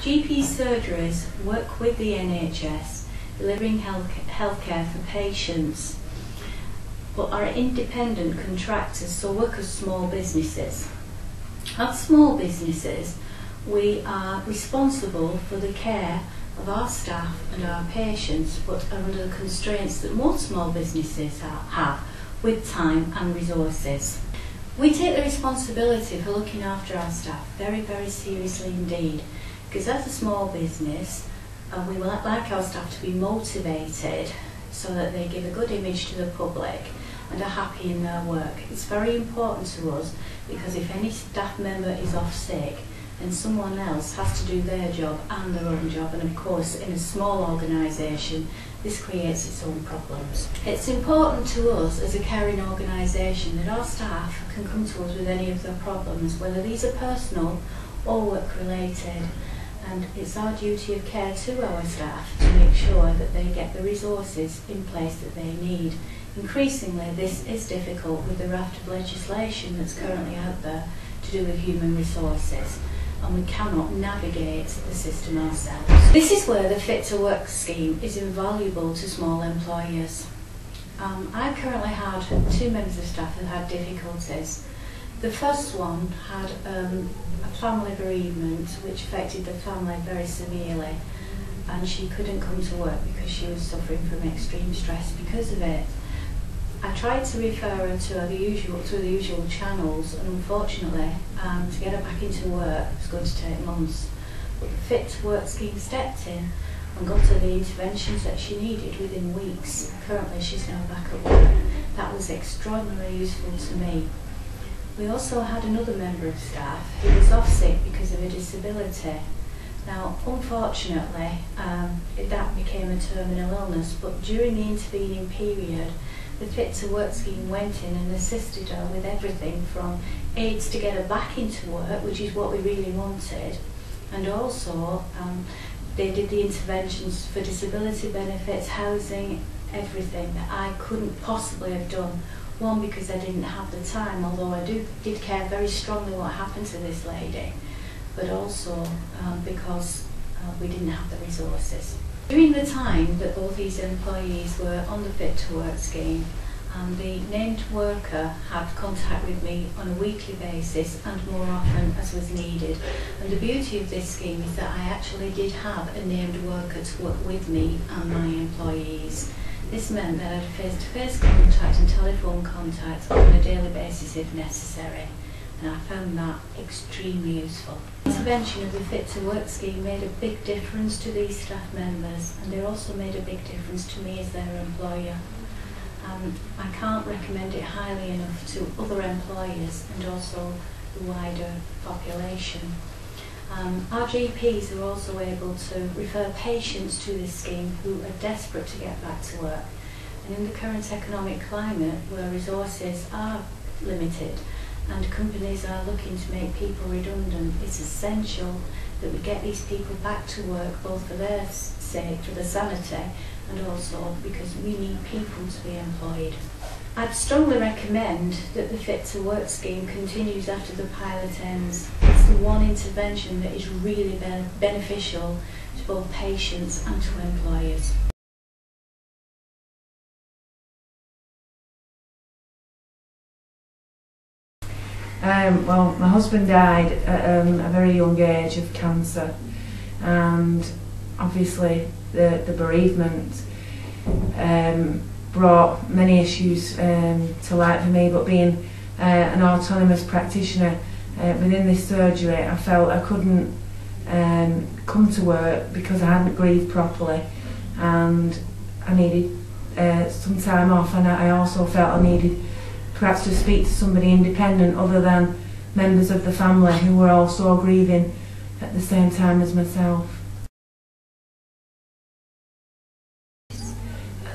GP surgeries work with the NHS, delivering healthcare for patients, but are independent contractors, so work as small businesses. As small businesses, we are responsible for the care of our staff and our patients, but are under the constraints that most small businesses have with time and resources. We take the responsibility for looking after our staff very, very seriously indeed, because as a small business, we would like our staff to be motivated so that they give a good image to the public and are happy in their work. It's very important to us because if any staff member is off sick, then someone else has to do their job and their own job, and of course in a small organisation this creates its own problems. It's important to us as a caring organisation that our staff can come to us with any of their problems, whether these are personal or work related, and it's our duty of care to our staff to make sure that they get the resources in place that they need. Increasingly this is difficult with the raft of legislation that's currently out there to do with human resources, and we cannot navigate the system ourselves. This is where the Fit to Work scheme is invaluable to small employers. I currently had two members of staff who had difficulties. The first one had a family bereavement which affected the family very severely, and she couldn't come to work because she was suffering from extreme stress because of it. I tried to refer her to the usual channels, and unfortunately to get her back into work was going to take months. But the Fit to Work scheme stepped in and got her the interventions that she needed within weeks. Currently she's now back at work. That was extraordinarily useful to me. We also had another member of staff who was off sick because of a disability. Now, unfortunately, that became a terminal illness, but during the intervening period, the Fit to Work scheme went in and assisted her with everything from aids to get her back into work, which is what we really wanted, and also they did the interventions for disability benefits, housing, everything that I couldn't possibly have done. One, because I didn't have the time, although I did care very strongly what happened to this lady, but also because we didn't have the resources. During the time that both these employees were on the Fit to Work scheme, the named worker had contact with me on a weekly basis and more often as was needed. And the beauty of this scheme is that I actually did have a named worker to work with me and my employees. This meant that I had face-to-face contact and telephone contact on a daily basis if necessary, and I found that extremely useful. The intervention of the Fit to Work scheme made a big difference to these staff members, and they also made a big difference to me as their employer. I can't recommend it highly enough to other employers and also the wider population. Our GPs are also able to refer patients to this scheme who are desperate to get back to work. And in the current economic climate, where resources are limited and companies are looking to make people redundant, it's essential that we get these people back to work, both for their sake, for the sanity, and also because we need people to be employed. I'd strongly recommend that the Fit to Work scheme continues after the pilot ends. It's the one intervention that is really beneficial to both patients and to employers. Well, my husband died at a very young age of cancer, and obviously the bereavement brought many issues to light for me, but being an autonomous practitioner within this surgery, I felt I couldn't come to work because I hadn't breathed properly, and I needed some time off, and I also felt I needed perhaps to speak to somebody independent other than members of the family who were also grieving at the same time as myself.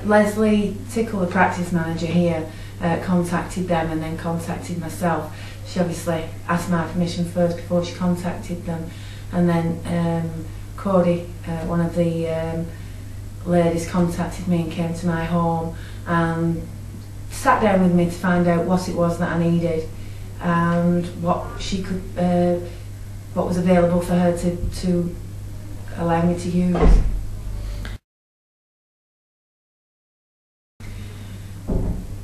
Leslie Tickle, the practice manager here, contacted them and then contacted myself. She obviously asked my permission first before she contacted them, and then Cody, one of the ladies, contacted me and came to my home and sat down with me to find out what it was that I needed and what she could, what was available for her to allowed me to use.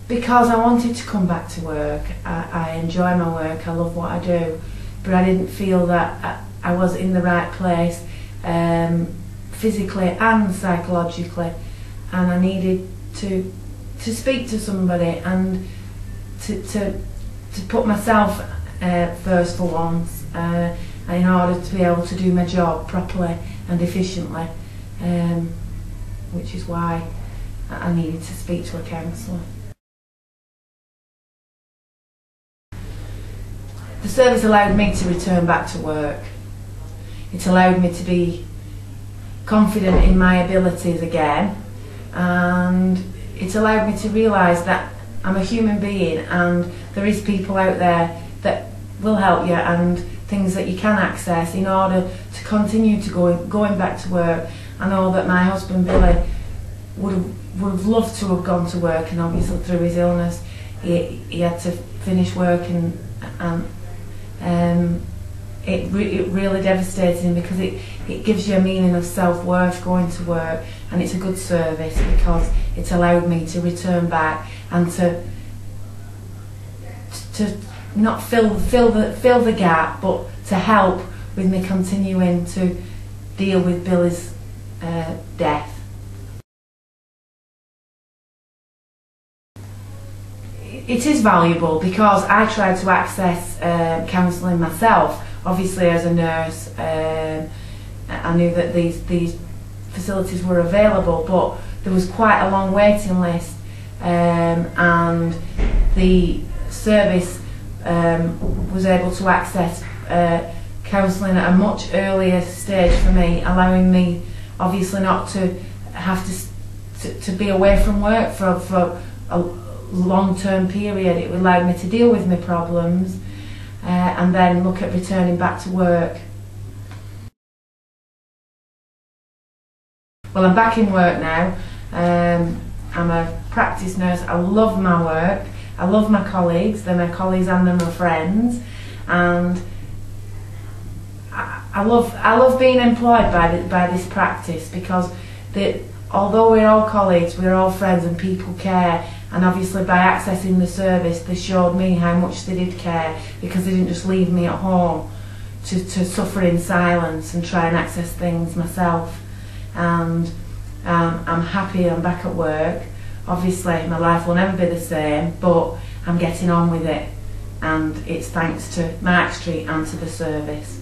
Because I wanted to come back to work. I enjoy my work, I love what I do, but I didn't feel that I was in the right place physically and psychologically, and I needed to speak to somebody and to put myself first for once, in order to be able to do my job properly and efficiently, which is why I needed to speak to a counsellor. The service allowed me to return back to work. It allowed me to be confident in my abilities again, and it allowed me to realise that I'm a human being and there is people out there that will help you and things that you can access in order to continue to going back to work. I know that my husband Billy would have loved to have gone to work, and obviously through his illness he had to finish work, and it really devastated him, because it gives you a meaning of self-worth going to work, and it's a good service because it allowed me to return back and to not fill the gap, but to help with me continuing to deal with Billy's death. It is valuable because I tried to access counselling myself. Obviously, as a nurse, I knew that these facilities were available, but there was quite a long waiting list, and the service was able to access counselling at a much earlier stage for me, allowing me obviously not to have to be away from work for a long-term period. It allowed me to deal with my problems and then look at returning back to work. Well, I'm back in work now. I'm a practice nurse. I love my work. I love my colleagues. They're my colleagues and they're my friends. And I love being employed by this practice, because although we're all colleagues, we're all friends and people care. And obviously by accessing the service, they showed me how much they did care, because they didn't just leave me at home to suffer in silence and try and access things myself. And I'm happy I'm back at work. Obviously my life will never be the same, but I'm getting on with it, and it's thanks to Mark Street and to the service.